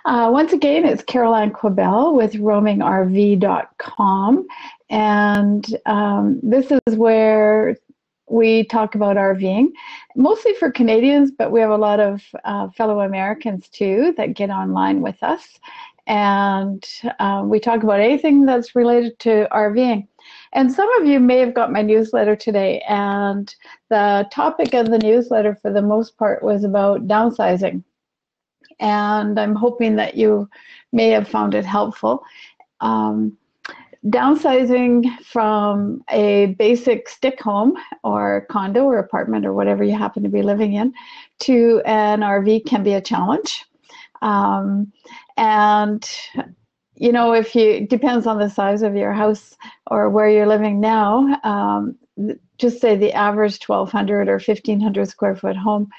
Once again, it's Caroline Quabell with RVing.com, and this is where we talk about RVing, mostly for Canadians, but we have a lot of fellow Americans too that get online with us, and we talk about anything that's related to RVing. And some of you may have got my newsletter today, and the topic of the newsletter for the most part was about downsizing. And I'm hoping that you may have found it helpful. Downsizing from a basic stick home or condo or apartment or whatever you happen to be living in to an RV can be a challenge. And you know, depends on the size of your house or where you're living now. Just say the average 1,200 or 1,500 square foot home,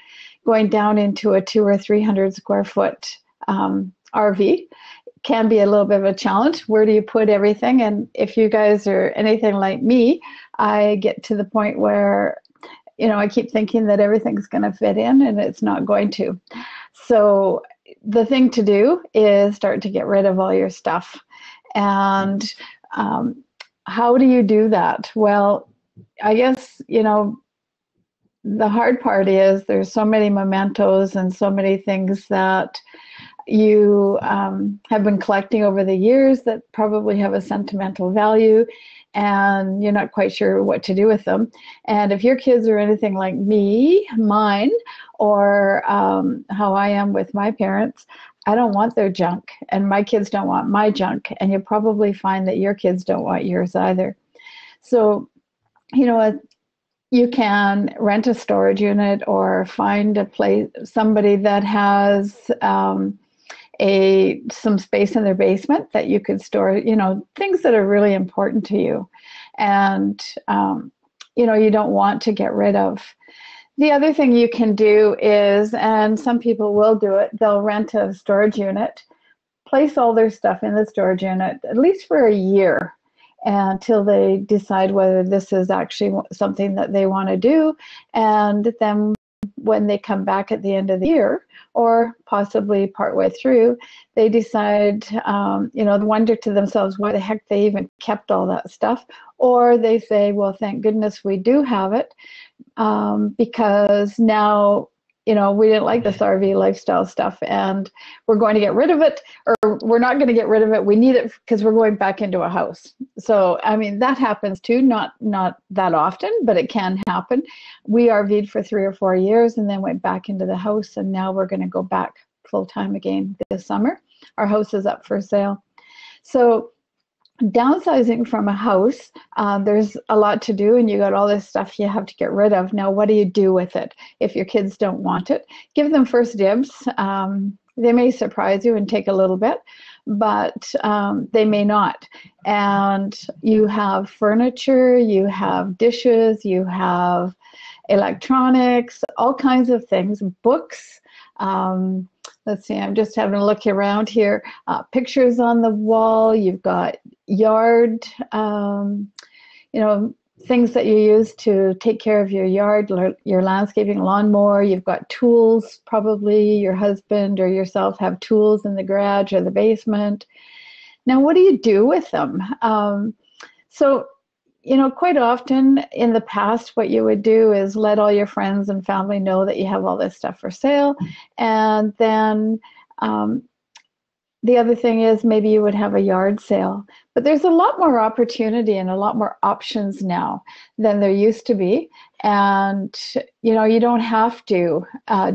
going down into a 200 or 300 square foot RV can be a little bit of a challenge. Where do you put everything? And if you guys are anything like me, I get to the point where, you know, I keep thinking that everything's going to fit in, and it's not going to. So the thing to do is start to get rid of all your stuff. And how do you do that? Well, I guess, you know, the hard part is there's so many mementos and so many things that you have been collecting over the years that probably have a sentimental value, and you're not quite sure what to do with them. And if your kids are anything like mine, or how I am with my parents, I don't want their junk, and my kids don't want my junk, and you'll probably find that your kids don't want yours either. So, you know, you can rent a storage unit or find a place, somebody that has some space in their basement that you could store, you know, things that are really important to you, and you know, you don't want to get rid of. The other thing you can do is, and some people will do it, they'll rent a storage unit, place all their stuff in the storage unit at least for a year, until they decide whether this is actually something that they want to do. And then when they come back at the end of the year, or possibly partway through, they decide, you know, wonder to themselves why the heck they even kept all that stuff. Or they say, well, thank goodness we do have it, because now, you know, we didn't like this RV lifestyle stuff, and we're going to get rid of it, or we're not going to get rid of it. We need it because we're going back into a house. So, I mean, that happens too, not that often, but it can happen. We RV'd for 3 or 4 years and then went back into the house, and now we're going to go back full time again this summer. Our house is up for sale. So downsizing from a house, there's a lot to do, and you got all this stuff you have to get rid of. Now, what do you do with it if your kids don't want it? Give them first dibs. They may surprise you and take a little bit, but they may not. And you have furniture, you have dishes, you have electronics, all kinds of things, books. Let's see, I'm just having a look around here. Pictures on the wall. You've got yard, you know, things that you use to take care of your yard, your landscaping, lawnmower. You've got tools, probably your husband or yourself have tools in the garage or the basement. Now, what do you do with them? So, you know, quite often in the past, what you would do is let all your friends and family know that you have all this stuff for sale. And then the other thing is maybe you would have a yard sale. But there's a lot more opportunity and a lot more options now than there used to be. And, you know, you don't have to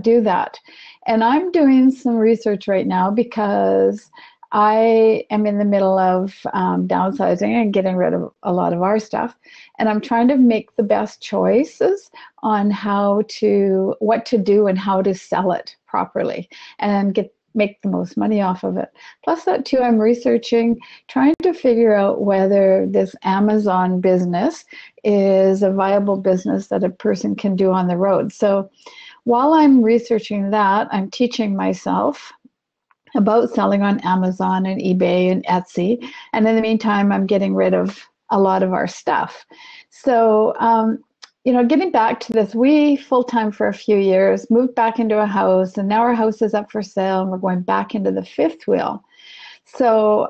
do that. And I'm doing some research right now because I am in the middle of downsizing and getting rid of a lot of our stuff. And I'm trying to make the best choices on what to do and how to sell it properly and make the most money off of it. Plus that too, I'm researching, trying to figure out whether this Amazon business is a viable business that a person can do on the road. So while I'm researching that, I'm teaching myself about selling on Amazon and eBay and Etsy. And in the meantime, I'm getting rid of a lot of our stuff. So getting back to this, we full-time for a few years, moved back into a house, and now our house is up for sale, and we're going back into the fifth wheel. So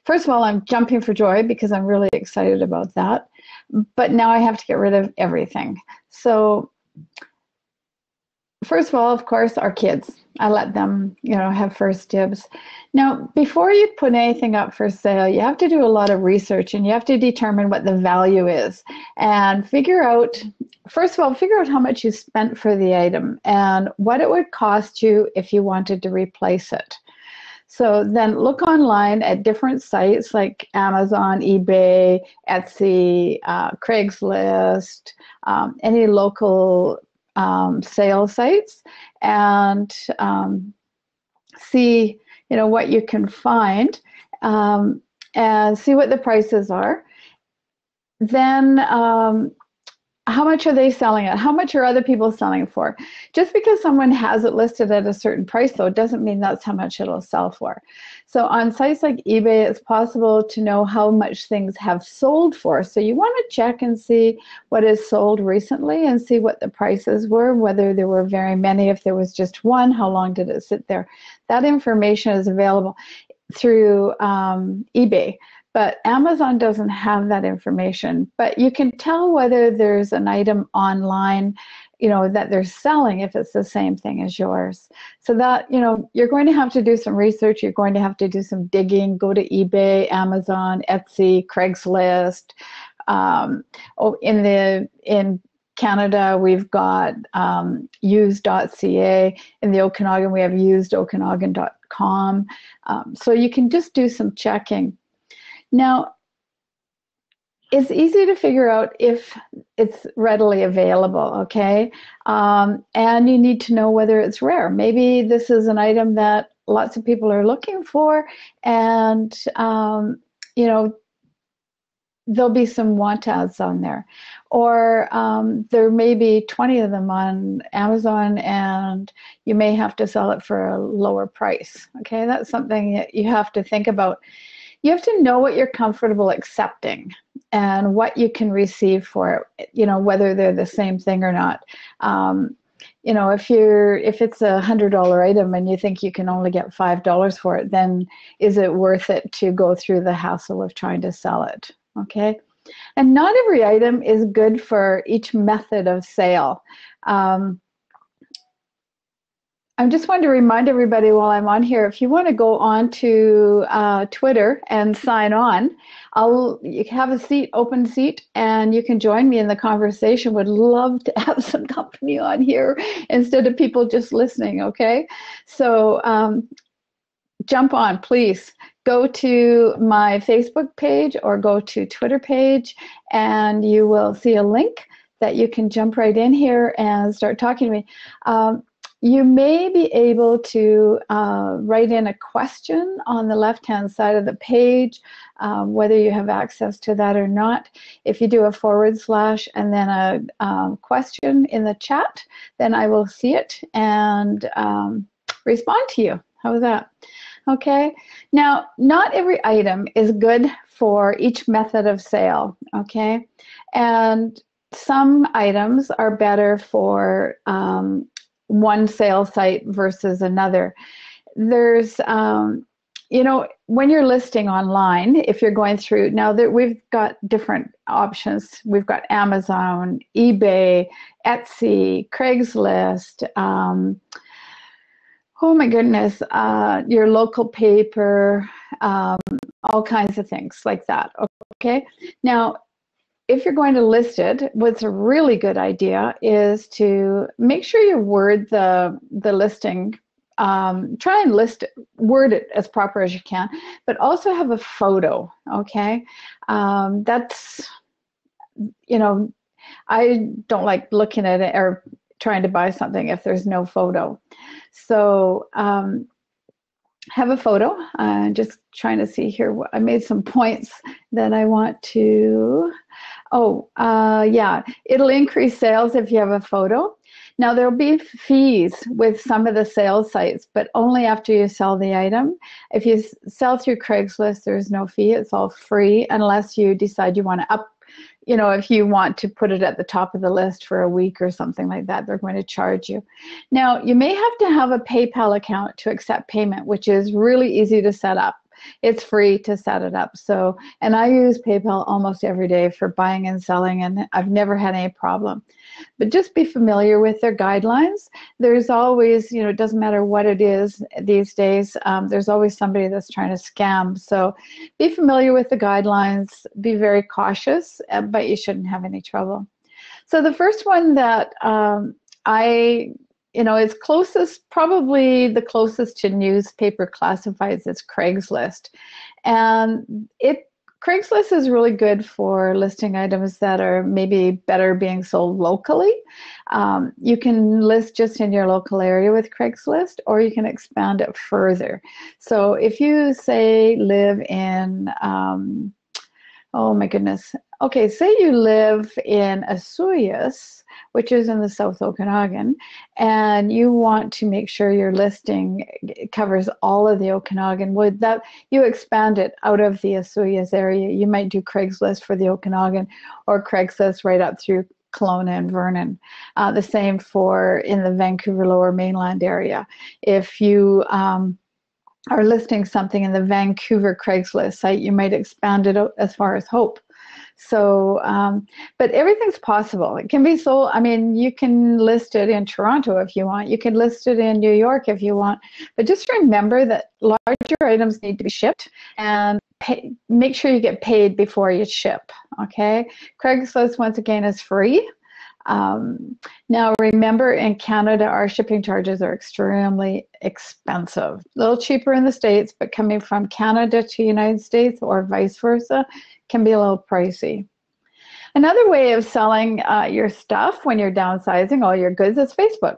first of all, I'm jumping for joy because I'm really excited about that. But now I have to get rid of everything. So first of all, of course, our kids. I let them, have first dibs. Now, before you put anything up for sale, you have to do a lot of research, and you have to determine what the value is and figure out how much you spent for the item and what it would cost you if you wanted to replace it. So then look online at different sites like Amazon, eBay, Etsy, Craigslist, any local sale sites, and see what you can find, and see what the prices are. Then how much are they selling it? How much are other people selling it for? Just because someone has it listed at a certain price, though, doesn't mean that's how much it'll sell for. So on sites like eBay, it's possible to know how much things have sold for. So you want to check and see what is sold recently and see what the prices were, whether there were very many, if there was just one, how long did it sit there. That information is available through eBay. But Amazon doesn't have that information. But you can tell whether there's an item online, that they're selling if it's the same thing as yours. So that, you're going to have to do some research. You're going to have to do some digging. Go to eBay, Amazon, Etsy, Craigslist. In Canada, we've got used.ca. In the Okanagan, we have usedokanagan.com. So you can just do some checking. Now, it's easy to figure out if it's readily available, okay? And you need to know whether it's rare. Maybe this is an item that lots of people are looking for, and, there'll be some want ads on there. Or there may be 20 of them on Amazon, and you may have to sell it for a lower price, okay? That's something that you have to think about. You have to know what you're comfortable accepting and what you can receive for it, whether they're the same thing or not. If it's a $100 item and you think you can only get $5 for it, then is it worth it to go through the hassle of trying to sell it? Okay. And not every item is good for each method of sale. I just wanted to remind everybody while I'm on here, if you want to go on to Twitter and sign on, you have a open seat, and you can join me in the conversation. Would love to have some company on here instead of people just listening, okay? So jump on, please. Go to my Facebook page or go to Twitter page, and you will see a link that you can jump right in here and start talking to me. You may be able to write in a question on the left-hand side of the page, whether you have access to that or not. If you do a / and then a question in the chat, then I will see it and respond to you. How's that? Okay. Now, not every item is good for each method of sale, okay? And some items are better for one sale site versus another. There's, when you're listing online, if you're going through, now that we've got different options. We've got Amazon, eBay, Etsy, Craigslist, oh my goodness, your local paper, all kinds of things like that, okay? Now, if you're going to list it, what's a really good idea is to make sure you word the listing. Try and word it as proper as you can, but also have a photo, okay? That's, I don't like looking at it or trying to buy something if there's no photo. So have a photo. Just trying to see here. I made some points that I want to... yeah, it'll increase sales if you have a photo. Now, there'll be fees with some of the sales sites, but only after you sell the item. If you sell through Craigslist, there's no fee. It's all free unless you decide you want to you know, if you want to put it at the top of the list for a week or something like that, they're going to charge you. Now, you may have to have a PayPal account to accept payment, which is really easy to set up. It's free to set it up. So, and I use PayPal almost every day for buying and selling, and I've never had any problem. But just be familiar with their guidelines. There's always, you know, it doesn't matter what it is these days, there's always somebody that's trying to scam. So be familiar with the guidelines, be very cautious, but you shouldn't have any trouble. So the first one that you know, it's closest, probably the closest to newspaper classifieds is Craigslist. And Craigslist is really good for listing items that are maybe better being sold locally. You can list just in your local area with Craigslist, or you can expand it further. So if you say live in, oh my goodness, okay, say you live in Osoyoos, which is in the South Okanagan, and you want to make sure your listing covers all of the Okanagan, would that you expand it out of the Osoyoos area, you might do Craigslist for the Okanagan, or Craigslist right up through Kelowna and Vernon. The same for in the Vancouver Lower Mainland area. If you are listing something in the Vancouver Craigslist site, you might expand it out as far as Hope. So, but everything's possible. It can be sold. I mean, you can list it in Toronto if you want. You can list it in New York if you want. But just remember that larger items need to be shipped, and make sure you get paid before you ship. Okay. Craigslist, once again, is free. Now, remember, in Canada, our shipping charges are extremely expensive. A little cheaper in the States, but coming from Canada to United States or vice versa can be a little pricey. Another way of selling your stuff when you're downsizing all your goods is Facebook,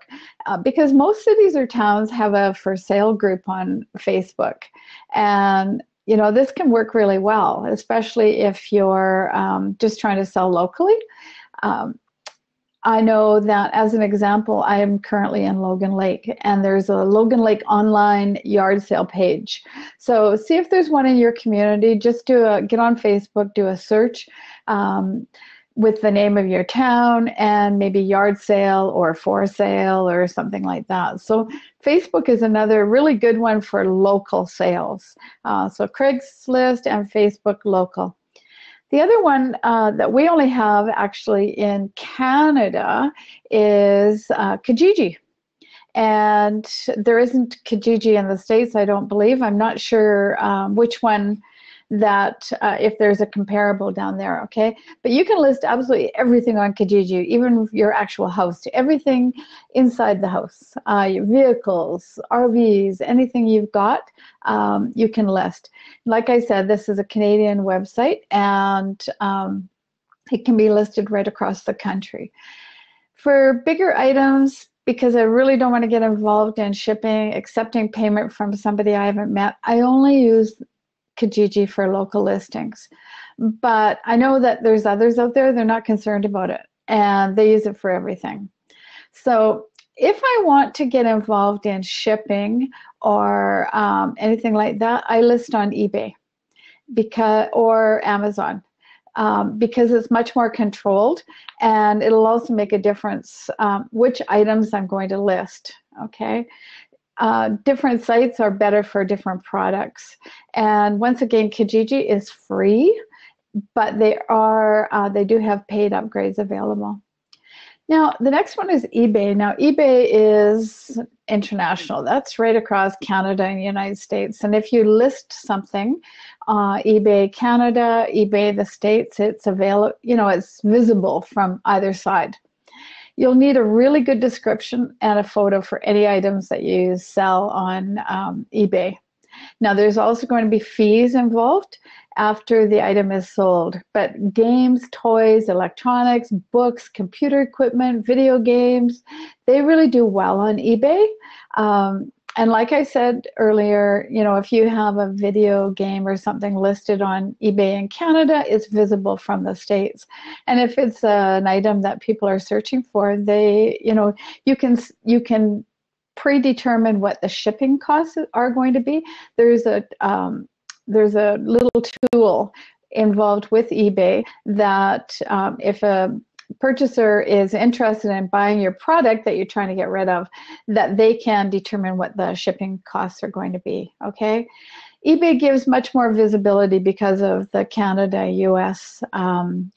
because most cities or towns have a for sale group on Facebook. And you know, this can work really well, especially if you're just trying to sell locally. I know that, as an example, I am currently in Logan Lake, and there's a Logan Lake online yard sale page. So see if there's one in your community. Just get on Facebook, do a search with the name of your town and maybe yard sale or for sale or something like that. So Facebook is another really good one for local sales. So Craigslist and Facebook local. The other one that we only have actually in Canada is Kijiji. And there isn't Kijiji in the States, I don't believe. I'm not sure which one that, if there's a comparable down there, okay? But you can list absolutely everything on Kijiji, even your actual house, everything inside the house, your vehicles, RVs, anything you've got, you can list. Like I said, this is a Canadian website, and it can be listed right across the country. For bigger items, because I really don't want to get involved in shipping, accepting payment from somebody I haven't met, I only use Kijiji for local listings. But I know that there's others out there, they're not concerned about it, and they use it for everything. So if I want to get involved in shipping or anything like that, I list on eBay or Amazon. Because it's much more controlled, and it'll also make a difference which items I'm going to list, okay? Different sites are better for different products. And once again, Kijiji is free, but they do have paid upgrades available. Now, the next one is eBay. Now, eBay is international. That's right across Canada and the United States. And if you list something, eBay Canada, eBay the States, it's available, you know, it's visible from either side. You'll need a really good description and a photo for any items that you sell on eBay. Now, there's also going to be fees involved after the item is sold, but games, toys, electronics, books, computer equipment, video games, they really do well on eBay. And like I said earlier, you know, if you have a video game or something listed on eBay in Canada, it's visible from the States. And if it's an item that people are searching for, you know, you can predetermine what the shipping costs are going to be. There's a little tool involved with eBay that if a purchaser is interested in buying your product that you're trying to get rid of, that they can determine what the shipping costs are going to be, okay? eBay gives much more visibility because of the Canada-US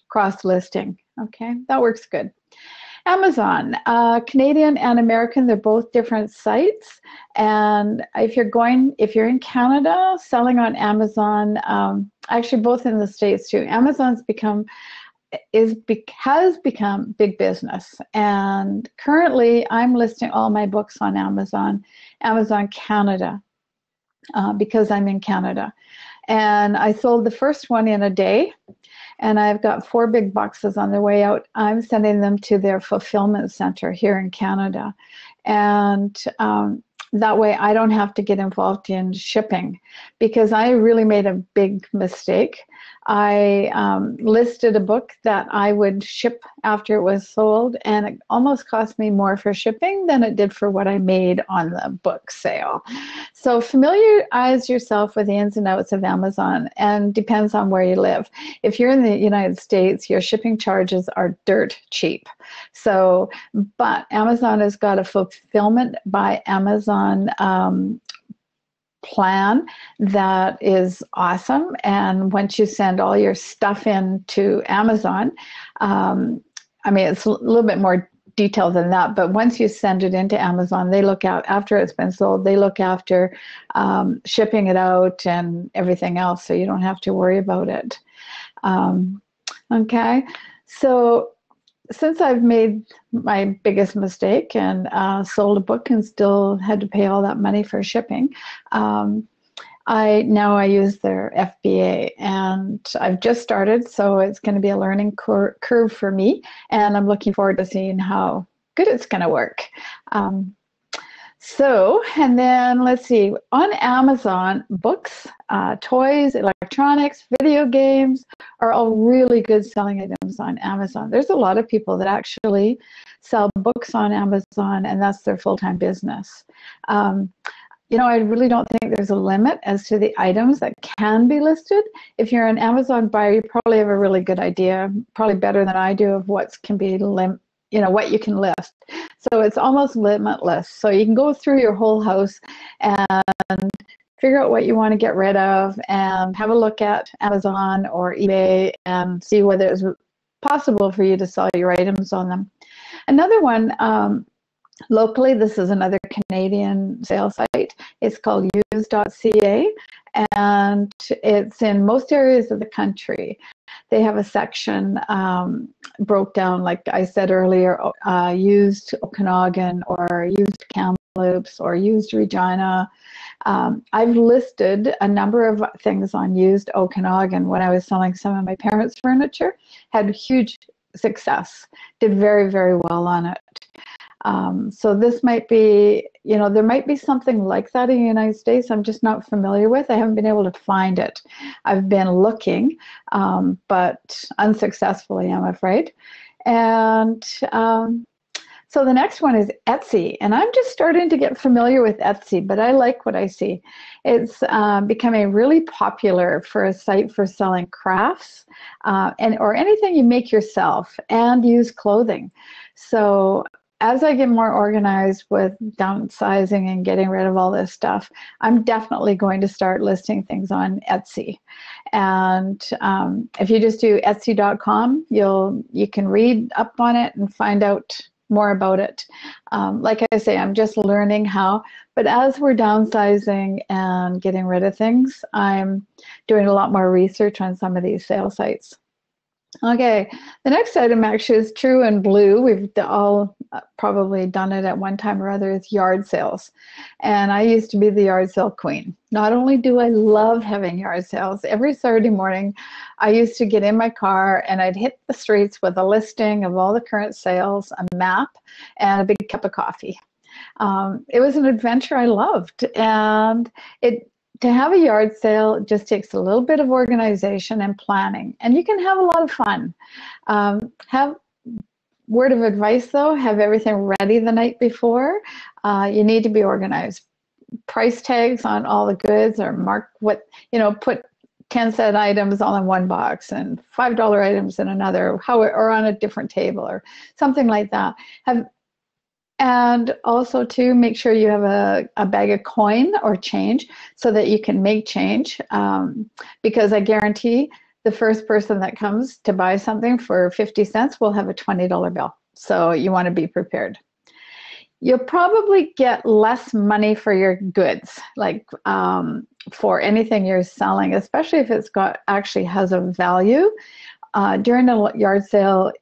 cross-listing, okay? That works good. Amazon, Canadian and American, they're both different sites. And if you're in Canada, selling on Amazon, actually both in the States too, Amazon's has become big business. And currently I'm listing all my books on Amazon Canada, because I'm in Canada. And I sold the first one in a day. And I've got 4 big boxes on their way out. I'm sending them to their fulfillment center here in Canada. And that way I don't have to get involved in shipping, because I really made a big mistake. I listed a book that I would ship after it was sold, and it almost cost me more for shipping than it did for what I made on the book sale. So familiarize yourself with the ins and outs of Amazon, and depends on where you live. If you're in the United States, your shipping charges are dirt cheap. So, but Amazon has got a fulfillment by Amazon plan that is awesome. And once you send all your stuff into Amazon, I mean, it's a little bit more detailed than that, but once you send it into Amazon, they look out after it's been sold. They look after shipping it out and everything else, so you don't have to worry about it. Okay, so since I've made my biggest mistake and sold a book and still had to pay all that money for shipping, I use their FBA, and I've just started, so it's going to be a learning curve for me, and I'm looking forward to seeing how good it's going to work. And then let's see, on Amazon, books, toys, electronics, video games are all really good selling items on Amazon. There's a lot of people that actually sell books on Amazon, and that's their full-time business. You know, I really don't think there's a limit as to the items that can be listed. If you're an Amazon buyer, you probably have a really good idea, probably better than I do, of what can be what you can list. So it's almost limitless. So you can go through your whole house and figure out what you want to get rid of, and have a look at Amazon or eBay and see whether it's possible for you to sell your items on them. Another one, locally, this is another Canadian sales site. It's called use.ca, and it's in most areas of the country. They have a section broke down, like I said earlier, used Okanagan or used Kamloops or used Regina. I've listed a number of things on used Okanagan when I was selling some of my parents' furniture. Had huge success, did very, very well on it. So this might be, there might be something like that in the United States. I'm just not familiar with. I haven't been able to find it. I've been looking, but unsuccessfully, I'm afraid. And so the next one is Etsy. And I'm just starting to get familiar with Etsy, but I like what I see. It's becoming really popular for a site for selling crafts or anything you make yourself and use clothing. So as I get more organized with downsizing and getting rid of all this stuff, I'm definitely going to start listing things on Etsy. And if you just do Etsy.com, you can read up on it and find out more about it. Like I say, I'm just learning how, but as we're downsizing and getting rid of things, I'm doing a lot more research on some of these sales sites. Okay, the next item actually is True and Blue. We've all probably done it at one time or other. It's yard sales. And I used to be the yard sale queen. Not only do I love having yard sales, every Saturday morning I used to get in my car and I'd hit the streets with a listing of all the current sales, a map, and a big cup of coffee. It was an adventure I loved, and to have a yard sale just takes a little bit of organization and planning, and you can have a lot of fun. Have word of advice though, have everything ready the night before. You need to be organized. Price tags on all the goods, or mark put 10-cent items all in one box and $5 items in another, or on a different table or something like that. And also to make sure you have a bag of coin or change so that you can make change, because I guarantee the first person that comes to buy something for 50 cents will have a $20 bill. So you want to be prepared. You'll probably get less money for your goods, like for anything you're selling, especially if actually has a value. During a yard sale,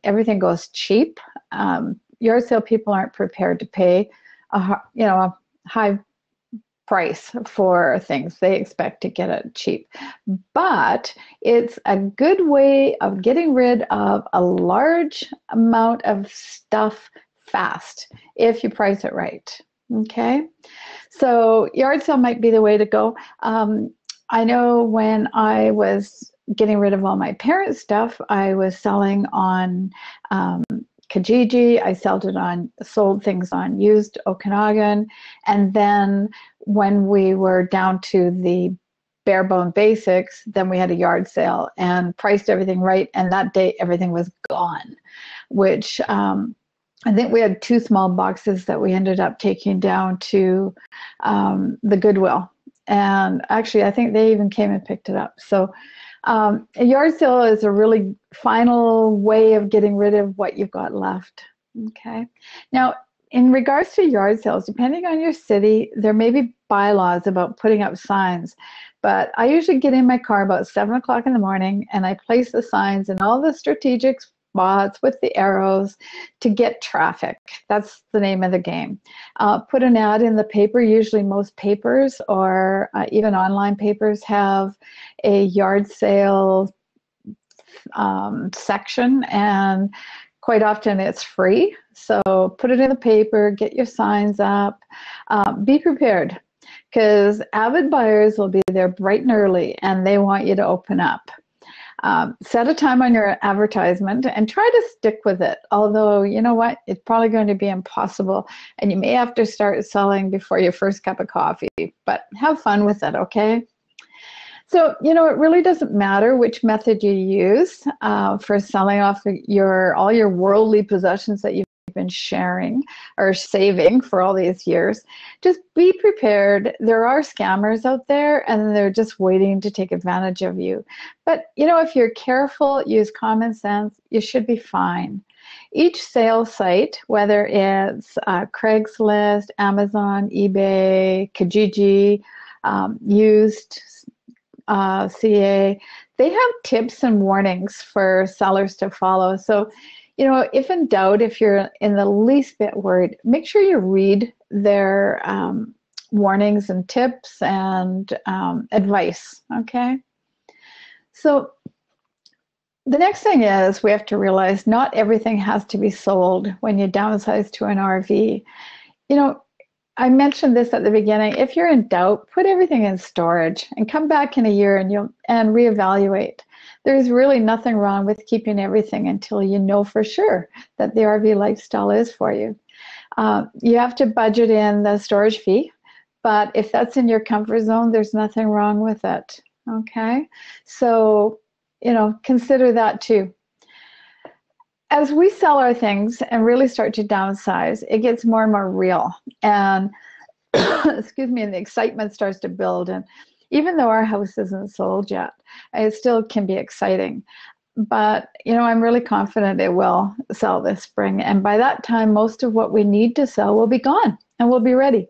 everything goes cheap. Yard sale people aren't prepared to pay a high price for things. They expect to get it cheap. But it's a good way of getting rid of a large amount of stuff fast if you price it right. Okay, so yard sale might be the way to go. I know when I was getting rid of all my parents' stuff, I was selling on Kijiji. I sold things on used Okanagan, and then when we were down to the bare bone basics, then we had a yard sale and priced everything right, and that day everything was gone, which I think we had 2 small boxes that we ended up taking down to the Goodwill. And actually, I think they even came and picked it up. So a yard sale is a really final way of getting rid of what you've got left. Okay. Now, in regards to yard sales, depending on your city, there may be bylaws about putting up signs. But I usually get in my car about 7 o'clock in the morning and I place the signs in all the strategic spots with the arrows to get traffic. That's the name of the game. Put an ad in the paper. Usually most papers or even online papers have a yard sale section, and quite often it's free. So put it in the paper, get your signs up, be prepared, because avid buyers will be there bright and early and they want you to open up. Set a time on your advertisement and try to stick with it. Although, you know what, it's probably going to be impossible and you may have to start selling before your first cup of coffee, but have fun with it, okay? So, it really doesn't matter which method you use for selling off all your worldly possessions that you've been sharing or saving for all these years. Just be prepared. There are scammers out there and they're just waiting to take advantage of you. But if you're careful, use common sense, you should be fine. Each sales site, whether it's Craigslist, Amazon, eBay, Kijiji, used CA, they have tips and warnings for sellers to follow. So if in doubt, if you're in the least bit worried, make sure you read their warnings and tips and advice, okay? So the next thing is we have to realize not everything has to be sold when you downsize to an RV. I mentioned this at the beginning. If you're in doubt, put everything in storage and come back in a year and reevaluate. There's really nothing wrong with keeping everything until you know for sure that the RV lifestyle is for you. You have to budget in the storage fee, but if that's in your comfort zone, there's nothing wrong with it. Okay, so consider that too. As we sell our things and really start to downsize, it gets more and more real, and excuse me, and the excitement starts to build. And even though our house isn't sold yet, it still can be exciting. But, I'm really confident it will sell this spring. And by that time, most of what we need to sell will be gone and we'll be ready.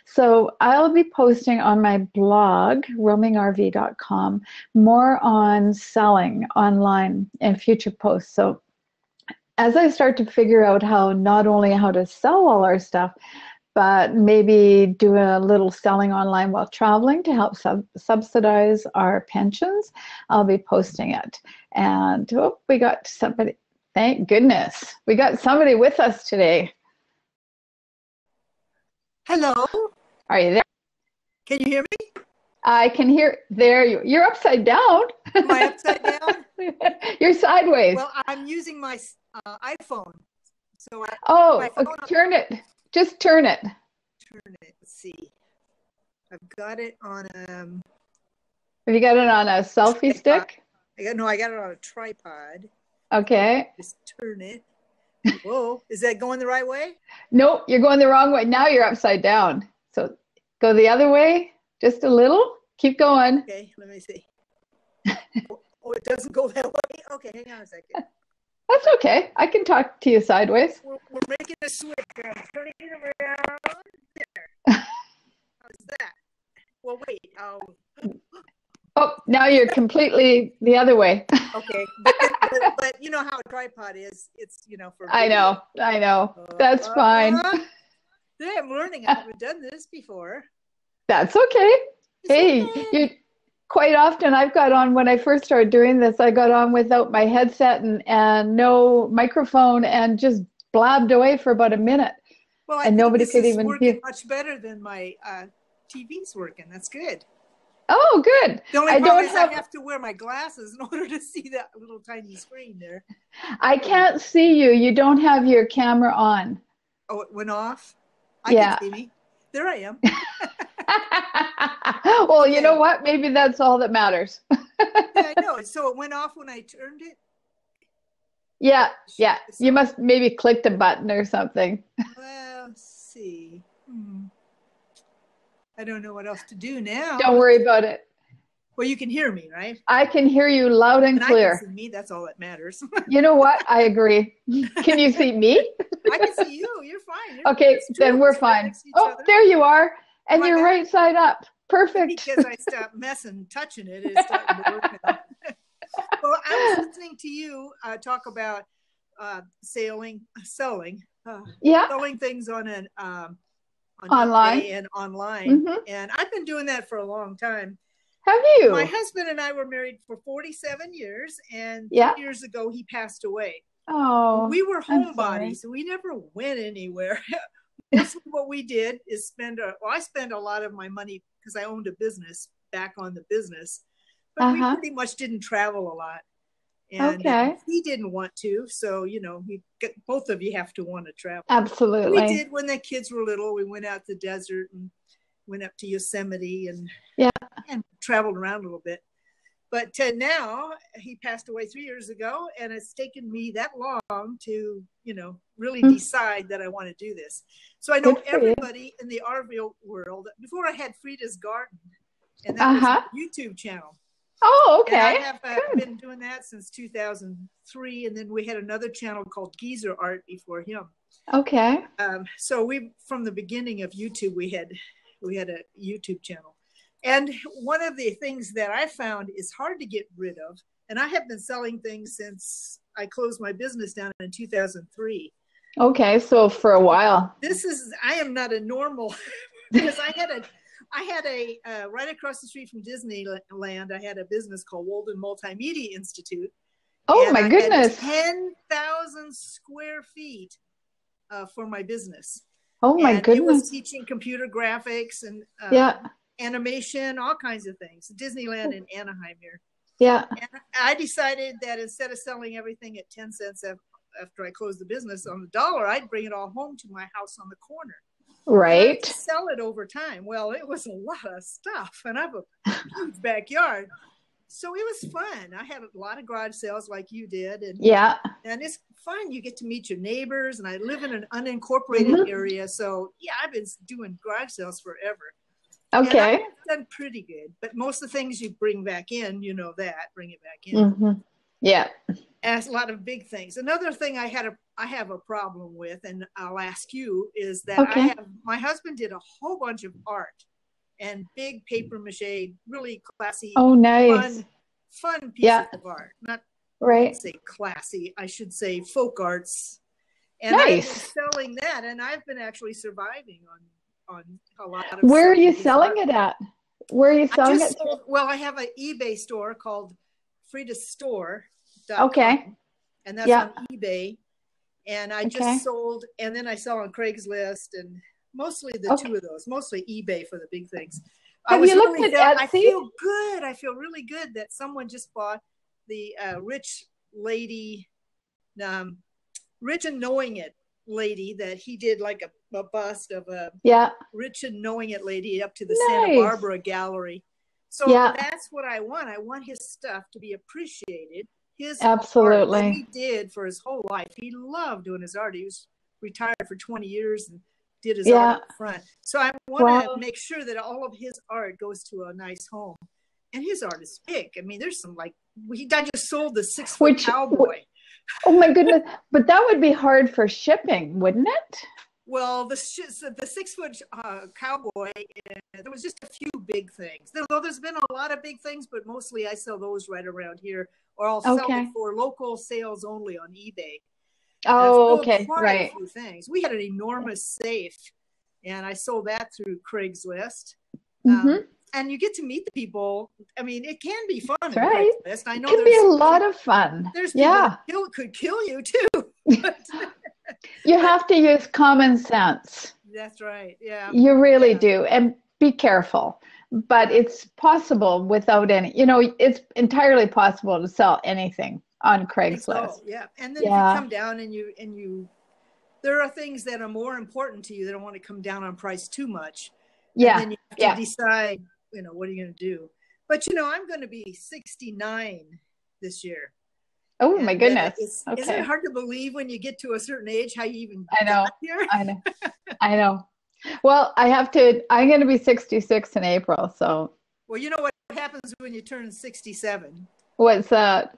So I'll be posting on my blog, roamingrv.com, more on selling online in future posts. So as I start to figure out not only how to sell all our stuff, but maybe do a little selling online while traveling to help subsidize our pensions, I'll be posting it. And we got somebody, thank goodness, we got somebody with us today. Hello. Are you there? Can you hear me? I can hear, there you're upside down. Am I upside down? You're sideways. Well, I'm using my iPhone. So turn it. Just turn it. Turn it. Let's see. I've got it on Have you got it on a selfie Tripod. stick? I got it on a tripod. Okay. Just turn it. Whoa, is that going the right way? Nope, you're going the wrong way. Now you're upside down. So go the other way, just a little. Keep going. Okay, let me see. Oh, it doesn't go that way? Okay, hang on a second. That's okay. I can talk to you sideways. We're making a switch. I'm turning it around. There. How's that? Well, wait. Oh, now you're completely the other way. Okay, but you know how a tripod is. It's, for video. I know. That's fine. Yeah, I'm learning. I haven't done this before. That's okay. Hey, okay. you quite often I've got on, when I first started doing this, I got on without my headset and no microphone and just blabbed away for about a minute. Well, I and think nobody this could is even working hear. much better than my TV's working. That's good. Oh, good. The only I problem don't is I have to wear my glasses in order to see that little tiny screen there. I can't see you. You don't have your camera on. Oh, it went off? I Yeah. can see me. There I am. Well, okay. You know what? Maybe that's all that matters. Yeah, I know. So it went off when I turned it? Yeah. You must maybe click the button or something. Well, let's see. I don't know what else to do now. Don't worry about it. Well, you can hear me, right? I can hear you loud and clear. I can see me. That's all that matters. You know what? I agree. Can you see me? I can see you. You're fine. Okay, then we're fine. Oh, there you are. And you're right side up. Perfect. Because I stopped touching it. It's starting to work now. Well, I was listening to you talk about selling things on an online and online. And I've been doing that for a long time. Have you? My husband and I were married for 47 years, and 3 years ago he passed away. Oh, we were homebodies, so we never went anywhere. Mostly what we did is I spent a lot of my money because I owned a business back on the business, but we pretty much didn't travel a lot. And he didn't want to, so both of you have to want to travel. Absolutely. We did when the kids were little. We went out to the desert and went up to Yosemite and traveled around a little bit. But now he passed away 3 years ago, and it's taken me that long to really decide that I want to do this. So I know everybody in the RV world. Before I had Frida's Garden, and that was a YouTube channel. Oh, okay. And I have been doing that since 2003, and then we had another channel called Geezer Art before him. Okay. So from the beginning of YouTube, we had a YouTube channel. And one of the things that I found is hard to get rid of, and I have been selling things since I closed my business down in 2003. Okay, so for a while. I am not a normal, because I had a right across the street from Disneyland, I had a business called Walden Multimedia Institute. Oh, my goodness. 10,000 square feet for my business. Oh, my goodness. It was teaching computer graphics and animation, all kinds of things. Disneyland in Anaheim here. Yeah. And I decided that instead of selling everything at 10 cents after I closed the business on the dollar, I'd bring it all home to my house on the corner. Right. And I'd sell it over time. Well, it was a lot of stuff, and I have a huge backyard. So it was fun. I had a lot of garage sales like you did. And it's fun. You get to meet your neighbors, and I live in an unincorporated area. So I've been doing garage sales forever. Okay. And I've done pretty good, but most of the things you bring back in, bring it back in. Yeah. And a lot of big things. Another thing I have a problem with, and I'll ask you, is that my husband did a whole bunch of art and big paper mache, really classy. Oh, nice. Fun pieces of art. Not say classy, I should say folk arts. And I've been selling that, and I've been actually surviving on a lot of. Where are you selling it at? Where are you selling it? Well, I have an eBay store called FridaStore.com. Okay. And that's on eBay. And I just sold, and then I sell on Craigslist, and mostly the two of those, mostly eBay for the big things. Have you looked at Etsy? I feel good. I feel really good that someone just bought the rich lady, Rich and Knowing It lady, that he did like a bust of a Rich and Knowing It lady up to the Santa Barbara gallery. So that's what I want. I want his stuff to be appreciated. His art that he did for his whole life. He loved doing his art. He was retired for 20 years and did his art up front. So I want to make sure that all of his art goes to a nice home. And his art is big. I mean, there's some I just sold the 6-foot cowboy. Oh my goodness. But that would be hard for shipping, wouldn't it? Well, the 6-foot cowboy, there was just a few big things. Though there's been a lot of big things, but mostly I sell those right around here, or I'll sell it for local sales only on eBay. Oh, okay, right. A few things. We had an enormous safe, and I sold that through Craigslist. And you get to meet the people. I mean, it can be fun. That's right. Craigslist. I know it can be a lot of fun. There's people who could kill you too. You have to use common sense. That's right. Yeah. You really do. And be careful. But it's possible without any, it's entirely possible to sell anything on Craigslist. Yeah. And then if you come down and you, there are things that are more important to you that don't want to come down on price too much. Yeah. And then you have to decide, what are you going to do? But, I'm going to be 69 this year. Oh, my goodness. Isn't it hard to believe when you get to a certain age how you even got here? I know. Well, I'm going to be 66 in April, so. Well, you know what happens when you turn 67? What's that?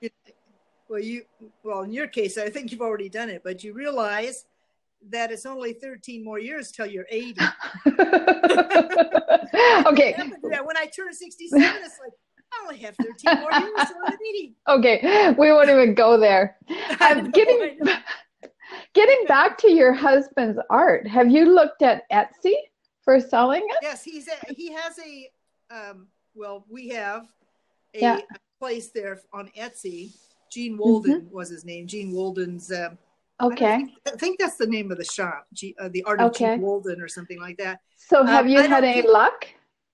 Well, in your case, I think you've already done it, but you realize that it's only 13 more years till you're 80. Okay. When I turn 67, it's like, I only have 13 more years till I'm 80. Okay, we won't even go there. Getting back to your husband's art, have you looked at Etsy for selling it? Yes, he has we have a place there on Etsy. Gene Walden was his name. Gene Walden's. I think that's the name of the shop, the Art of Gene Walden or something like that. So have you had any luck?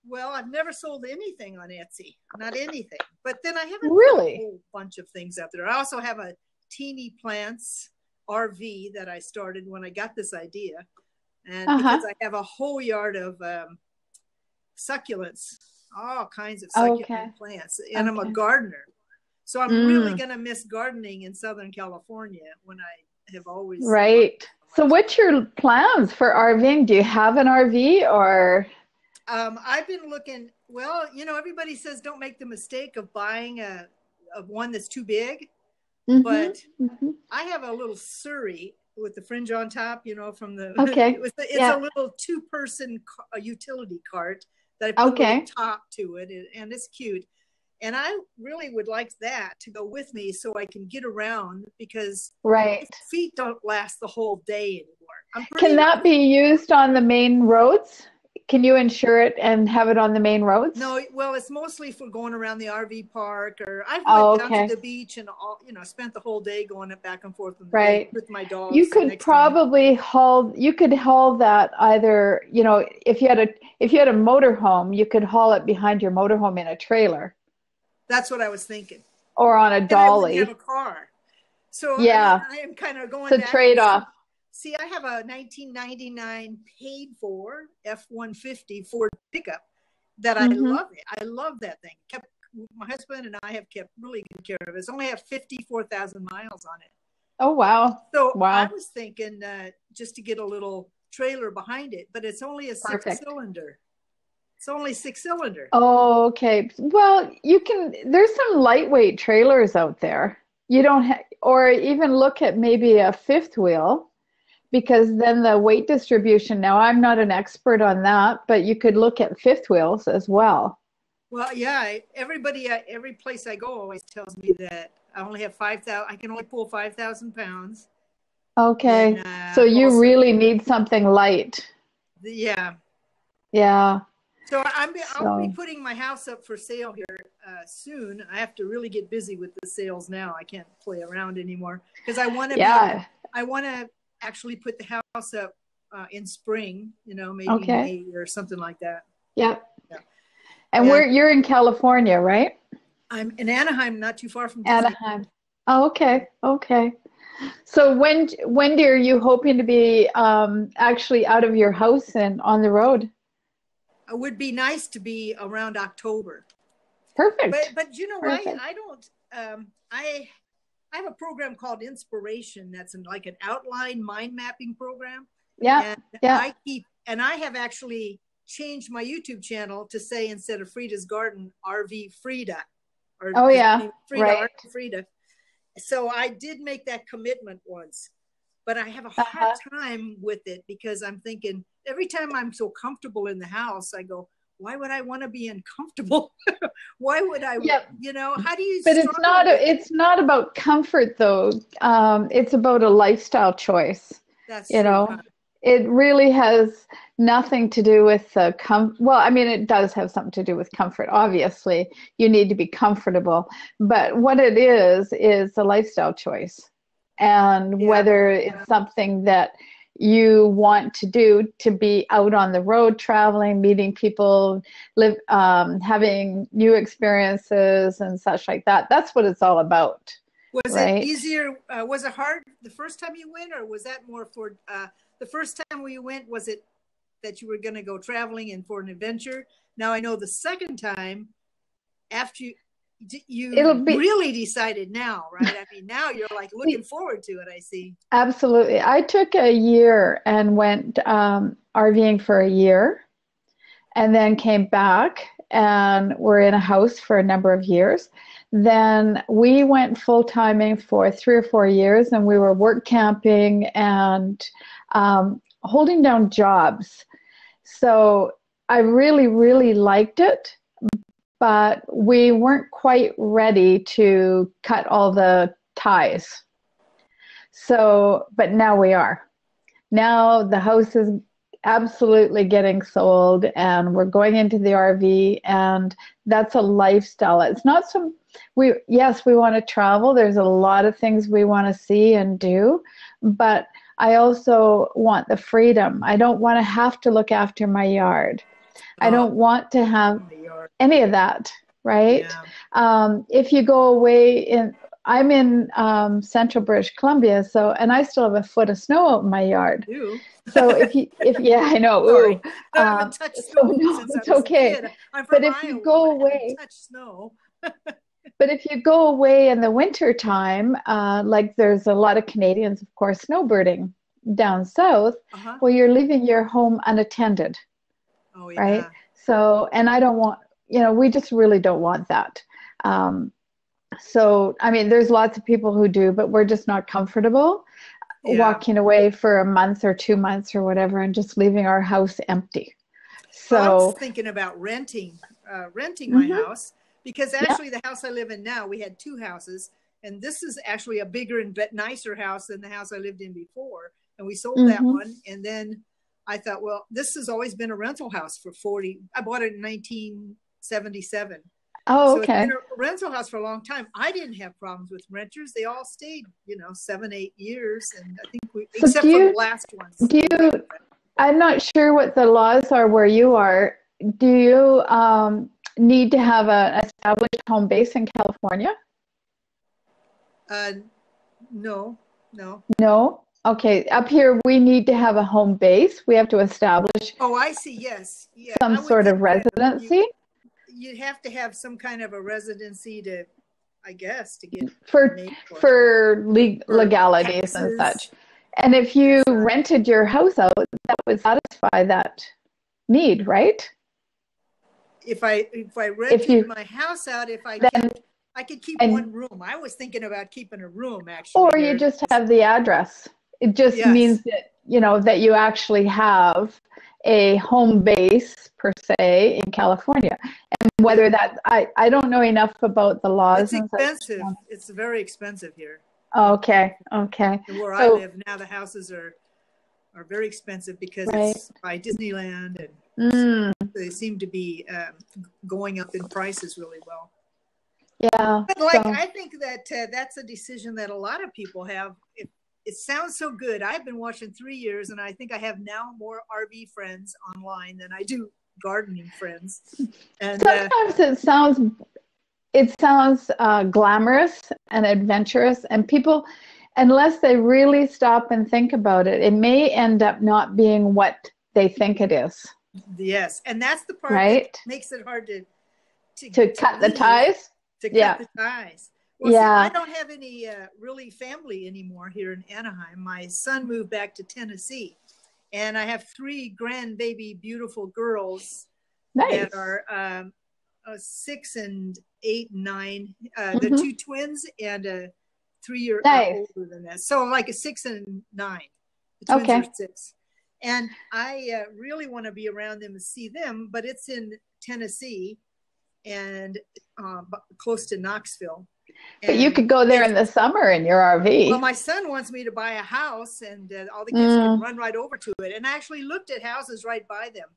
Well, I've never sold anything on Etsy, not anything. But then I haven't really a whole bunch of things up there. I also have a teeny plants RV that I started when I got this idea. And because I have a whole yard of succulents, all kinds of succulent plants. And I'm a gardener. So I'm really going to miss gardening in Southern California when I have always. Right. So what's your plans for RVing? Do you have an RV or? I've been looking, everybody says don't make the mistake of buying a one that's too big. But I have a little Surrey with the fringe on top, from the, it's a little 2-person utility cart that I put a little top to it, and it's cute. And I really would like that to go with me so I can get around because feet don't last the whole day anymore. Can that be used on the main roads? Can you insure it and have it on the main roads? No, well, it's mostly for going around the RV park, or I've went down to the beach and spent the whole day going back and forth with my dogs. You could probably haul that either, if you had a motorhome, you could haul it behind your motorhome in a trailer. That's what I was thinking. Or on a dolly. And I wouldn't have a car. So I am kind of going back. It's a trade-off. See, I have a 1999 paid for F-150 Ford pickup that I love. I love that thing. My husband and I have kept really good care of it. It's only have 54,000 miles on it. Oh, wow. So I was thinking just to get a little trailer behind it, but it's only a 6-cylinder. It's only 6-cylinder. Oh, okay. Well, there's some lightweight trailers out there. You don't or even look at maybe a 5th wheel. Because then the weight distribution, now I'm not an expert on that, but you could look at 5th wheels as well. Well, yeah, everybody, every place I go always tells me that I only have 5,000, I can only pull 5,000 pounds. Okay, and, so you really need something light. Yeah. Yeah. So I'll be putting my house up for sale here soon. I have to really get busy with the sales now. I can't play around anymore because I want to actually put the house up in spring, maybe May or something like that. Yeah. And you're in California, right? I'm in Anaheim, not too far from Disney. Anaheim. Oh, okay. So when are you hoping to be actually out of your house and on the road? It would be nice to be around October. Perfect. But you know, Perfect. I don't, I have a program called Inspiration. That's like an outline mind mapping program. Yeah. And and I have actually changed my YouTube channel to say, instead of Frida's Garden, RV Frida. Or Frida, right. Frida. So I did make that commitment once, but I have a hard time with it, because I'm thinking every time I'm so comfortable in the house, I go, why would I want to be uncomfortable? Why would I, you know, how do you? But it's not about comfort though. It's about a lifestyle choice. That's you true. know, it really has nothing to do with the well, I mean, it does have something to do with comfort. Obviously, you need to be comfortable. But what it is a lifestyle choice. And whether it's something that you want to do, to be out on the road traveling, meeting people, having new experiences and such like that. That's what it's all about. Was it easier? Was it hard the first time you went, or was that more for the first time you went? Was it that you were going to go traveling and for an adventure? Now I know the second time, after you really decided now, right? I mean, now you're like looking forward to it, I see. Absolutely. I took a year and went RVing for a year, and then came back and were in a house for a number of years. Then we went full-timing for 3 or 4 years, and we were work camping and holding down jobs. So I really, really liked it, but we weren't quite ready to cut all the ties. So, but now we are. Now the house is absolutely getting sold, and we're going into the RV, and that's a lifestyle. It's not some, we want to travel. There's a lot of things we want to see and do, but I also want the freedom. I don't want to have to look after my yard. I don't want to have any of that, right? Yeah. If you go away I'm in central British Columbia, and I still have a foot of snow out in my yard. Ew. So I know. Sorry. I haven't touched snow since it's I was okay. a kid. I'm but from if Iowa, you go away, touch snow. But if you go away in the winter time, like there's a lot of Canadians, of course, snowbirding down south. Well, you're leaving your home unattended. Oh yeah. Right. So, and I don't want, we just really don't want that. So, I mean, there's lots of people who do, but we're just not comfortable walking away for a month or 2 months or whatever and just leaving our house empty. So I was thinking about renting my house, because actually the house I live in now, we had 2 houses, and this is actually a bigger and nicer house than the house I lived in before. And we sold that one. And then I thought, well, this has always been a rental house for I bought it in 1977. Oh, so okay. It's been a rental house for a long time. I didn't have problems with renters. They all stayed, 7-8 years. And I think except for the last ones. I'm not sure what the laws are where you are. Do you need to have an established home base in California? No. No? Okay. Up here, we need to have a home base. We have to establish. Oh, I see. Yes. Yeah. Some sort of residency. You'd have to have some kind of a residency to get for legalities and such. And if you rented your house out, that would satisfy that need, right? If I rented my house out, I could keep one room. I was thinking about keeping a room, actually. Or you just have the address. It just means that, that you actually have a home base, per se, in California. And whether that, I don't know enough about the laws. It's expensive. It's very expensive here. Okay. And where I live now, the houses are very expensive because it's by Disneyland, and they seem to be going up in prices really well. Yeah. But I think that that's a decision that a lot of people have. It sounds so good. I've been watching 3 years, and I think I have now more RV friends online than I do gardening friends. And sometimes it sounds glamorous and adventurous, and people, unless they really stop and think about it, it may end up not being what they think it is. Yes, and that's the part that makes it hard to to cut the ties. To cut the ties. Well, yeah. See, I don't have any really family anymore here in Anaheim. My son moved back to Tennessee, and I have 3 grandbaby beautiful girls that are 6 and 8 and 9. The 2 twins and a 3-year older than that. So like a 6 and 9. The twins are 6. And I really want to be around them and see them, but it's in Tennessee and close to Knoxville. But you could go there in the summer in your RV. Well, my son wants me to buy a house, and all the kids can run right over to it. And I actually looked at houses right by them.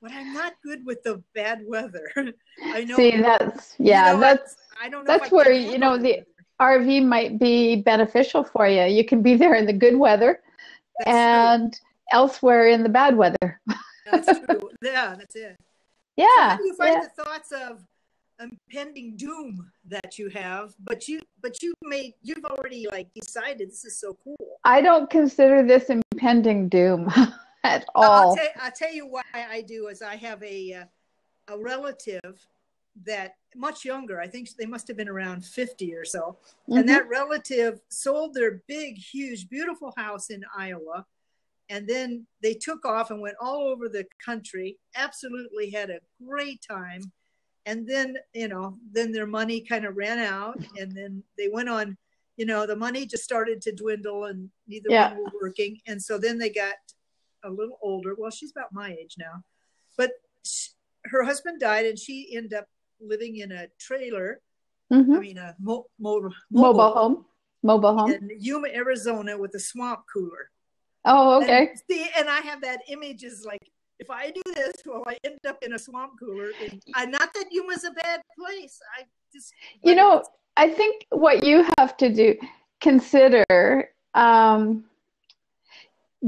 But I'm not good with the bad weather. I know. See, that's I don't know. That's where the RV might be beneficial for you. You can be there in the good weather, and elsewhere in the bad weather. That's true. Yeah, that's it. Yeah. So how do you find the thoughts of impending doom that you have? But you've already decided this is so cool. I don't consider this impending doom at all. I'll tell you why I do is I have a relative that much younger. I think they must have been around 50 or so. And that relative sold their big, huge, beautiful house in Iowa. And then they took off and went all over the country, absolutely had a great time. And then, then their money kind of ran out, and then they went on, the money just started to dwindle, and neither one were working. And so then they got a little older. Well, she's about my age now, but her husband died, and she ended up living in a trailer. I mean, a mobile home in Yuma, Arizona, with a swamp cooler. Oh, okay. And I have that image is like, if I do this, will I end up in a swamp cooler? And not that Yuma's a bad place. I think what you have to consider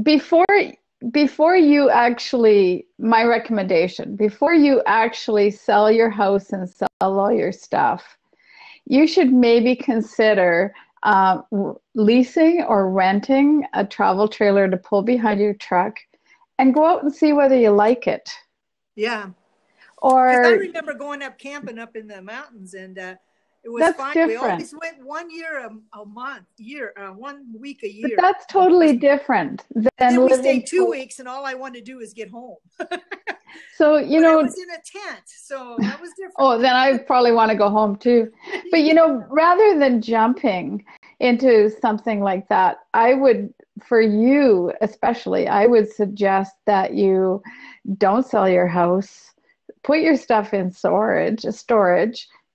before you actually, my recommendation, before you actually sell your house and sell all your stuff, you should maybe consider leasing or renting a travel trailer to pull behind your truck and go out and see whether you like it. Yeah. Or I remember going up camping up in the mountains, and it was fine. Different. We always went 1 year a month, 1 week a year. But that's totally different than then we stayed 2 weeks, and all I wanted to do is get home. So I was in a tent, so that was different. Oh, then I probably want to go home too. But rather than jumping into something like that, I would, for you especially, I would suggest that you don't sell your house, put your stuff in storage,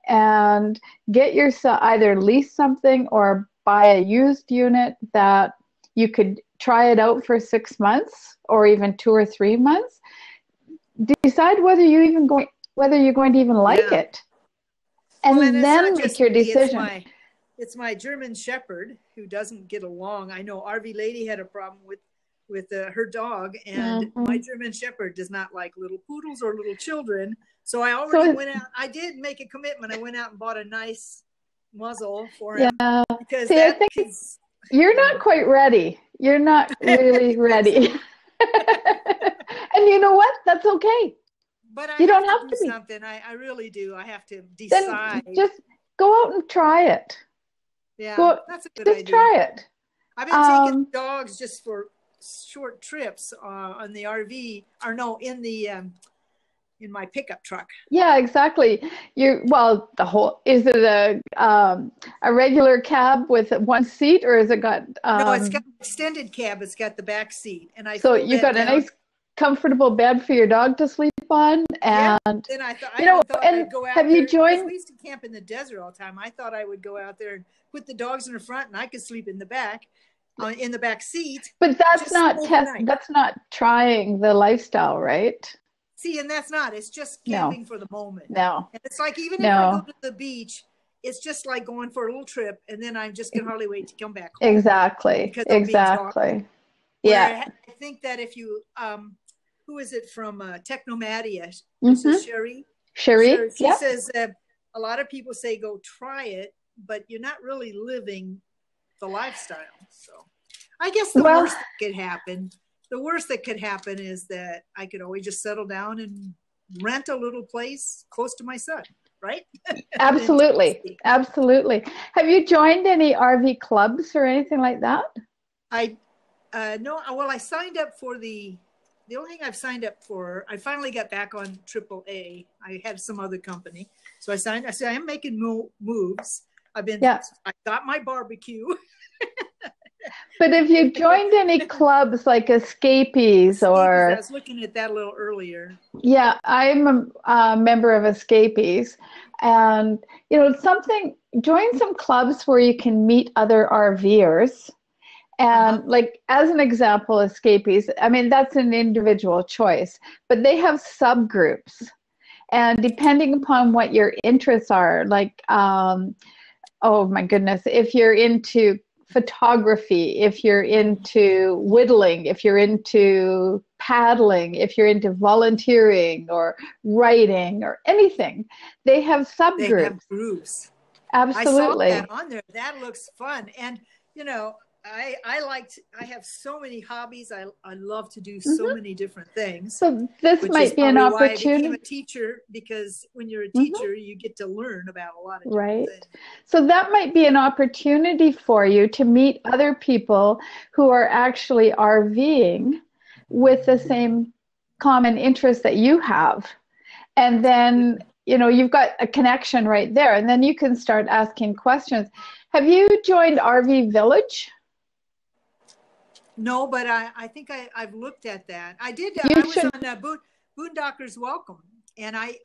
and get yourself either lease something or buy a used unit that you could try it out for 6 months or even 2 or 3 months. Decide whether you're going to even like it, and then make your decision. It's my German Shepherd who doesn't get along. I know RV Lady had a problem with her dog, and my German Shepherd does not like little poodles or little children. So I already went out. I did make a commitment. I went out and bought a nice muzzle for him. Yeah. Because I think you're not quite ready. You're not really ready. And you know what? That's okay. But you don't have to do be. Something. I really do. I have to decide. Then just go out and try it. Yeah, that's a good idea. Just try it. I've been taking dogs just for short trips on the RV, in my pickup truck. Yeah, exactly. Is it a regular cab with one seat, or has it got? No, it's got an extended cab. It's got the back seat, and so you got a nice, comfortable bed for your dog to sleep on, and then I thought I'd go out have there. You joined? We used to camp in the desert all the time. I thought I would go out there and put the dogs in the front, and I could sleep in the back seat. But that's not trying the lifestyle, right? See, and that's not. It's just camping for the moment. No. And it's like even if I go to the beach, it's just like going for a little trip, and then I'm just going to hardly wait to come back home. Exactly. Yeah. I think that if you, who is it from Technomadia? This is Sherry. Sherry. She says a lot of people say go try it, but you're not really living the lifestyle. So I guess the worst that could happen. The worst that could happen is that I could always just settle down and rent a little place close to my son, right? Absolutely. Absolutely. Have you joined any RV clubs or anything like that? I no, well, I signed up for the only thing I've signed up for, I finally got back on AAA. I had some other company. So I said, I'm making moves. I got my barbecue. But if you joined any clubs like Escapees or... I was looking at that a little earlier. Yeah, I'm a member of Escapees. And, you know, join some clubs where you can meet other RVers. And like, as an example, Escapees, I mean, that's an individual choice, but they have subgroups. And depending upon what your interests are, like, oh my goodness, if you're into photography, if you're into whittling, if you're into paddling, if you're into volunteering or writing or anything, they have subgroups. They have groups. Absolutely. I saw that on there. That looks fun. And, you know, I have so many hobbies. I love to do so many different things. So this might be an opportunity. Why I became a teacher, because when you're a teacher, you get to learn about a lot of different things. So that might be an opportunity for you to meet other people who are actually RVing with the same common interest that you have. And then, you know, you've got a connection right there. And then you can start asking questions. Have you joined RV Village? No, but I think I've looked at that. I did. I was on Boondockers Welcome, and I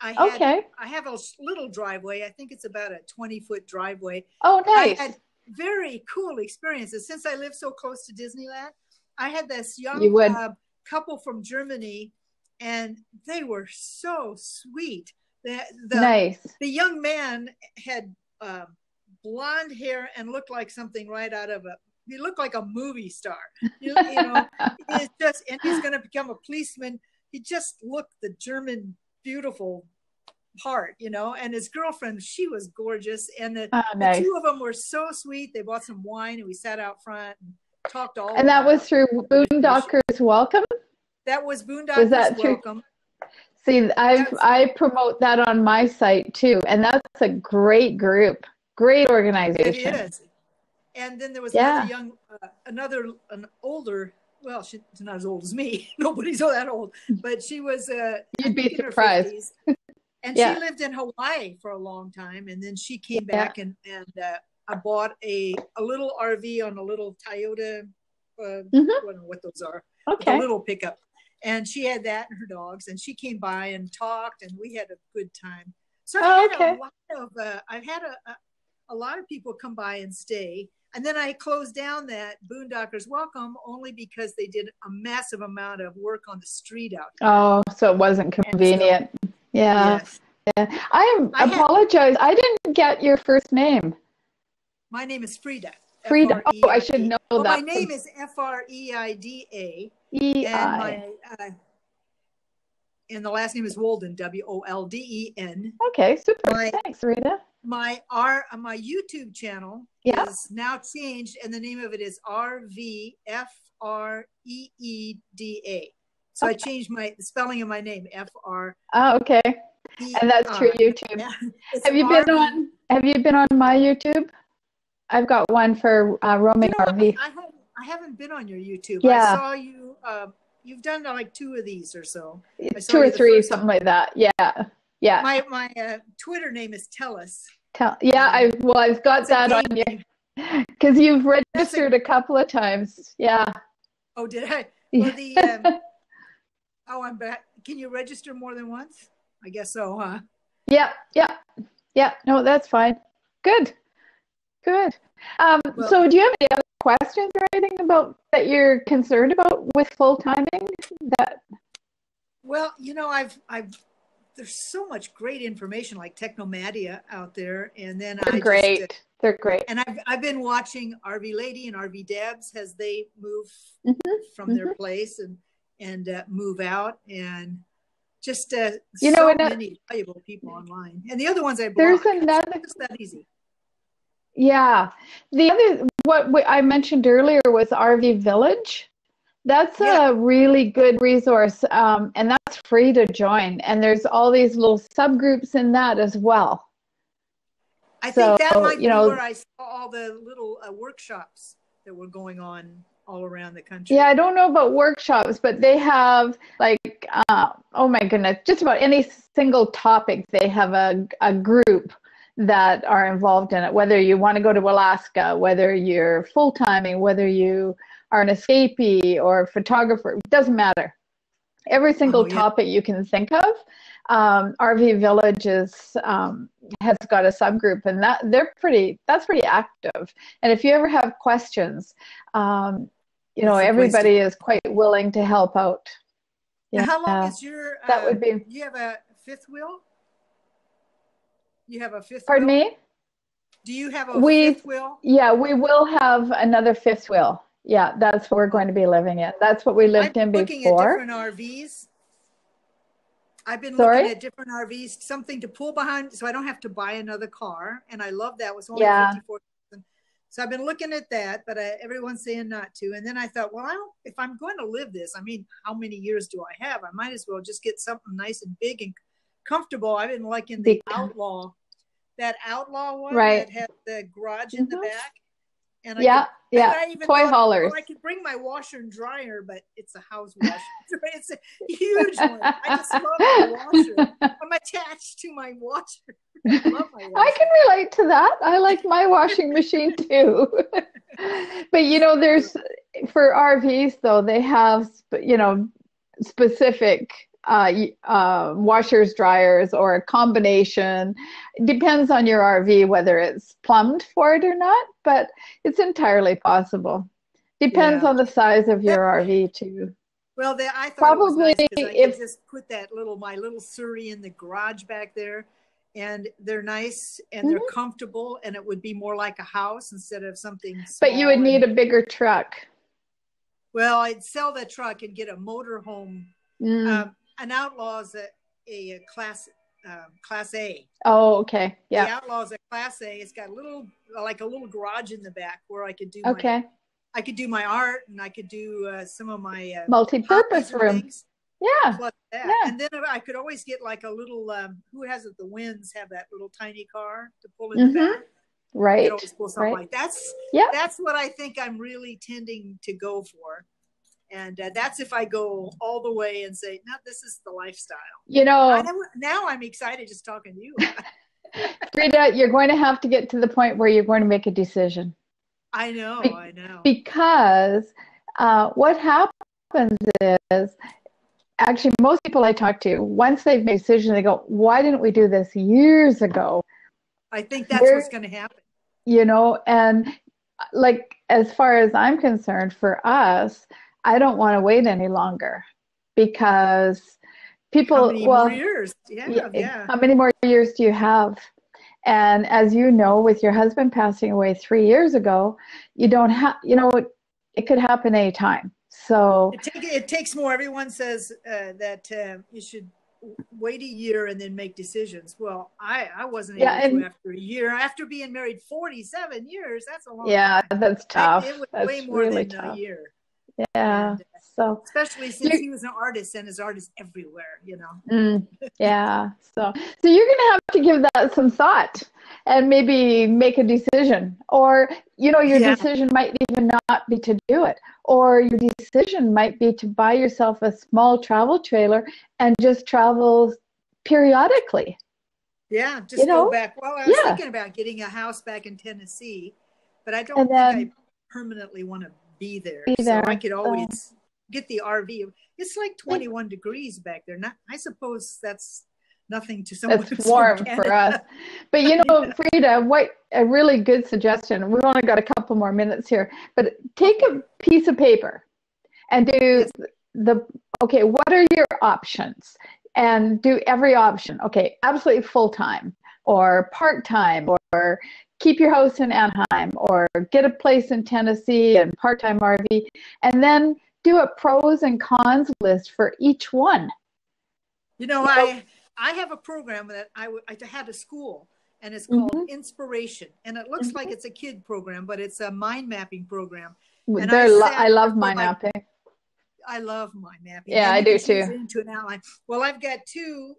have a little driveway. I think it's about a 20-foot driveway. Oh, nice. I had very cool experiences since I live so close to Disneyland. I had this young couple from Germany, and they were so sweet. The young man had blonde hair and looked like something right out of he looked like a movie star. You know, and he's going to become a policeman. He just looked the German beautiful part, you know, and his girlfriend, she was gorgeous. And the two of them were so sweet. They bought some wine and we sat out front and talked all. And that was through Boondockers Welcome? That was Boondockers Welcome. See, I promote that on my site too. And that's a great group, great organization. It is. And then there was another an older, well, she's not as old as me. Nobody's that old, but she was you'd be surprised. And she lived in Hawaii for a long time, and then she came back and I bought a little RV on a little Toyota. I don't know what those are. Okay. A little pickup, and she had that and her dogs, and she came by and talked, and we had a good time. So I've had a lot of people come by and stay. And then I closed down that Boondockers Welcome only because they did a massive amount of work on the street out there. Oh, so it wasn't convenient. Yes. I apologize. I didn't get your first name. My name is Frida. Frida. Oh, I should know that. My name is Freida. And the last name is Wolden, Wolden. Okay, super. Thanks, Rita. My YouTube channel is now changed, and the name of it is RVFREEDA. So I changed the spelling of my name, FR. Oh, okay. And that's through YouTube. Yeah. Have you been on my YouTube? I've got one for roaming RV. I haven't been on your YouTube. Yeah. I saw you. You've done like 2 of these or so. 2 or 3, something like that. Yeah. Yeah. My Twitter name is Tellus. I've got that on you because you've registered a couple of times. Yeah. Oh, did I? Well, I'm back. Can you register more than once? I guess so, huh? Yeah. No, that's fine. Good. So do you have any other questions or anything about that you're concerned about with full timing? Well, you know, I've there's so much great information like Technomadia out there, and then they're great. And I've been watching RV Lady and RV Debs as they move from their place and move out, and just many valuable people online. And the other ones I blocked. There's another. It's that easy. Yeah, the other what I mentioned earlier was RV Village. That's a really good resource, and that's free to join. And there's all these little subgroups in that as well. I think that might be you know, where I saw all the little workshops that were going on all around the country. yeah, I don't know about workshops, but they have like, oh my goodness, just about any single topic, they have a group that are involved in it, whether you want to go to Alaska, whether you're full-timing, whether you are an escapee or a photographer, it doesn't matter. Every single topic you can think of. RV Village has got a subgroup, and that's pretty active. And if you ever have questions, you know, everybody is quite willing to help out. Yeah. Now, how long is your? That would be. You have a fifth wheel. You have a fifth. Pardon wheel? me? Do you have a fifth wheel? Yeah, we will have another fifth wheel. Yeah, that's what we're going to be living in. That's what we lived in before. Looking at different RVs. I've been looking at different RVs, something to pull behind, so I don't have to buy another car. And I love that. It was only $54,000. So I've been looking at that, but everyone's saying not to. And then I thought, well, if I'm going to live this, I mean, how many years do I have? I might as well just get something nice and big and comfortable. I've been liking the Outlaw, that Outlaw one that has the garage in the back. And I even toy haulers. Well, I could bring my washer and dryer, but it's a house washer. It's a huge one. I just love my washer. I'm attached to my washer. I love my washer. I can relate to that. I like my washing machine too. But you know, there's for RVs though, they have, you know, specific washers, dryers, or a combination. It depends on your RV whether it's plumbed for it or not, but it's entirely possible. Depends on the size of your RV too. Well, I thought probably it was nice I could just put my little Surrey in the garage back there, and they're nice and they're comfortable, and it would be more like a house instead of something small. But you would need a bigger truck. Well, I'd sell the truck and get a motorhome. An Outlaw is a class A. Oh, okay. Yeah. The Outlaw is a class A. It's got a little garage in the back where I could do I could do my art, and I could do some of my multi-purpose room. Things. Yeah. Plus that. Yeah. And then I could always get like a little who has it? The Winds have that little tiny car to pull in the back. Right. You could always pull something like that. That's what I think I'm really tending to go for. And that's if I go all the way and say, no, this is the lifestyle. You know, now I'm excited just talking to you. Frida, you're going to have to get to the point where you're going to make a decision. I know. Because what happens is, actually, most people I talk to, once they've made a decision, they go, why didn't we do this years ago? I think that's what's going to happen. You know, and like, as far as I'm concerned, for us, I don't want to wait any longer because people. How many more years? Yeah. How many more years do you have? And as you know, with your husband passing away 3 years ago, you don't have. You know, it could happen anytime. So it takes more. Everyone says that you should wait a year and then make decisions. Well, I wasn't able to after a year. After being married 47 years, that's a long time. That's tough. It was that's way more really than tough. a year. Yeah. And, so especially since he was an artist and his art is everywhere, you know. Yeah. So you're going to have to give that some thought and maybe make a decision, or, you know, your decision might even not be to do it, or your decision might be to buy yourself a small travel trailer and just travel periodically. Yeah. Just go back. Well, I was thinking about getting a house back in Tennessee, but I don't think I permanently want to be there. So I could always get the RV. It's like 21 degrees back there. I suppose that's nothing to someone. It's warm for us. But you know, Frida, what a really good suggestion. We've only got a couple more minutes here, but take a piece of paper and do what are your options? And do every option. Okay, absolutely full-time or part-time, or keep your house in Anaheim, or get a place in Tennessee and part-time RV, and then do a pros and cons list for each one. You know, I have a program that I had a school, and it's called Inspiration, and it looks like it's a kid program, but it's a mind mapping program. And I love mind mapping. I love mind mapping. Yeah, I do too. Into an outline. Well, I've got two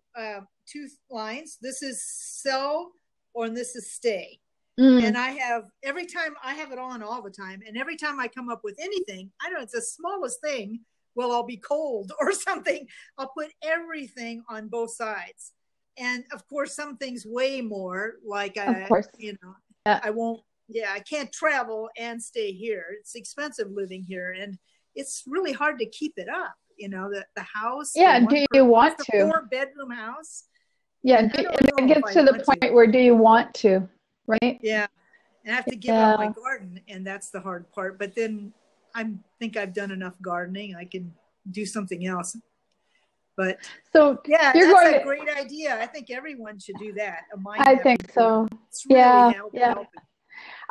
lines. This is sell or this is stay. And I have, every time I have it on all the time. And every time I come up with anything, I don't know, it's the smallest thing. Well, I'll be cold or something. I'll put everything on both sides. And of course, some things way more, like, I won't, I can't travel and stay here. It's expensive living here. And it's really hard to keep it up. The house. Yeah. Do you want to? 4-bedroom house. Yeah. It gets to the point where do you want to? Right. Yeah. And I have to give up my garden, and that's the hard part. But then I think I've done enough gardening. I can do something else. But so yeah, that's a great idea. I think everyone should do that. I think so. It's really helping.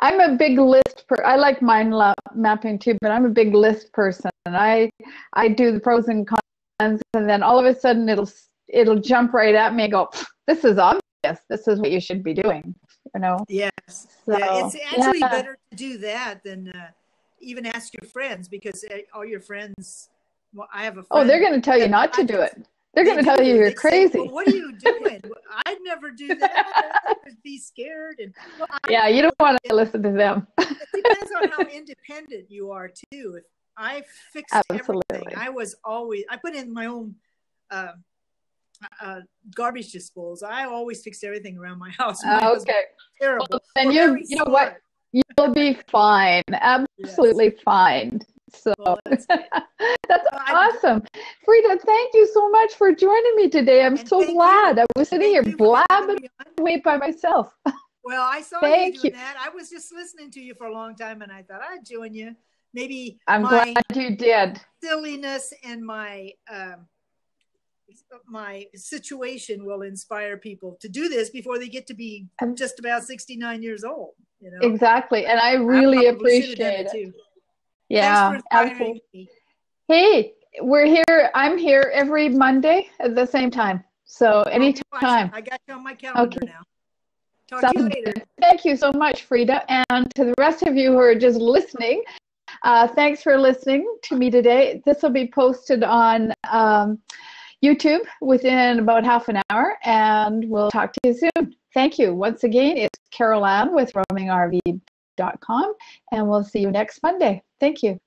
I'm a big list I like mind mapping too, but I'm a big list person. And I do the pros and cons, and then all of a sudden it'll jump right at me and go, this is obvious. This is what you should be doing. Yes. So, it's actually better to do that than even ask your friends, because all your friends, well, I have a friend. Oh, they're going to tell you not to do it. They're going to tell you you're crazy. Say, well, what are you doing? I'd never do that. I'd be scared. And you don't want to listen to them. It depends on how independent you are too. If I fixed everything, I put in my own garbage disposal. I always fixed everything around my house. Okay. Terrible. Well, then you know what? You'll be fine. Absolutely fine. So that's awesome. Frida, thank you so much for joining me today. I'm so glad. I was sitting here blabbing away by myself. Well, I saw you doing that. I was just listening to you for a long time, and I thought I'd join you. Maybe I'm glad you did. Silliness and my situation will inspire people to do this before they get to be just about 69 years old. Exactly, and I really appreciate it. Too. Yeah, absolutely. Hey, we're here. I'm here every Monday at the same time. So anytime. I got you on my calendar now. Talk to you later. Thank you so much, Frida. And to the rest of you who are just listening, thanks for listening to me today. This will be posted on YouTube within about half an hour, and we'll talk to you soon. Thank you. Once again, it's Carol Ann with RVing.com, and we'll see you next Monday. Thank you.